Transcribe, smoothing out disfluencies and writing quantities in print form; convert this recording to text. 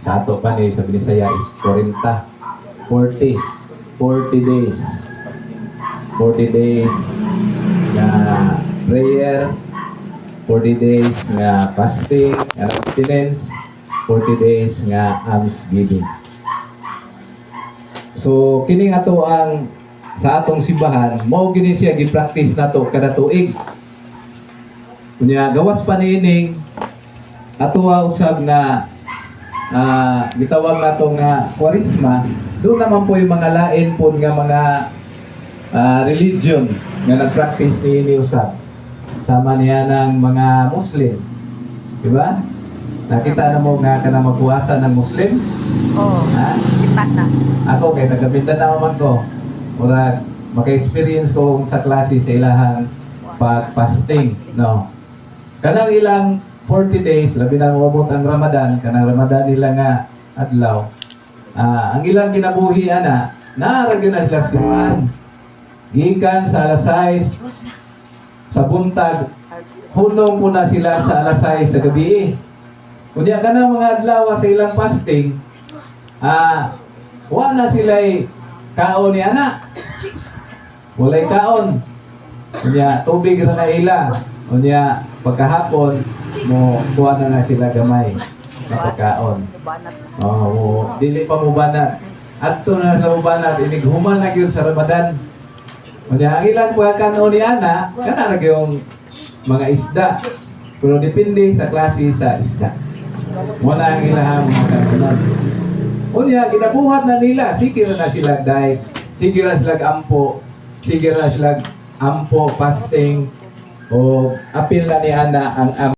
Sa ato pa ni sa Binisaya is 40. 40 days. 40 days nga prayer, 40 days nga fasting, nga abstinence, 40 days nga almsgiving. So kini ato ang sa atong simbahan, mao gini siya gi-practice nato kada tuig. Kunya gawas pa niining ato usab na gitawag nato nga Kwaresma, doon naman po yung mga lain po nga mga religion nga nag-practice ni usab. Sama niya ng mga Muslim. Di ba? Nakita na mo nga ka na magpuasa ng Muslim? Oo. Ha? Kita na. Ako kay taga-Mindanao man ko. Murag maka-experience ko sa klase sa ilahang pag-fasting, no. Kanang ilang 40 days labi na umabot ang Ramadan, kanang Ramadan nila nga adlaw. Ang ilang kinabuhi ana, naaragyan na sila sinuan. Gikan sa alas 6 sa buntag, hunong po na sila sa alas 6 sa gabi. Kunya ka na mga adlaw sa ilang fasting, wala sila'y kaon ni ana. Walay kaon. Kunya tubig na ila. Kunya pagkahapon mo kuha na sila gamay na pagkaon. Oh, dili pa mo banat. Adto na sa banat inig human na gyud sa Ramadan. Kunya ang ilang pagkaon ni ana kana ra yung mga isda. Pero depende sa klase sa isda. Wala ang ilahang mga kanon. Kunya ginabuhat na nila, sige na sila diet, sige na sila ampo, sige na sila ampo fasting o apil na ni ana ang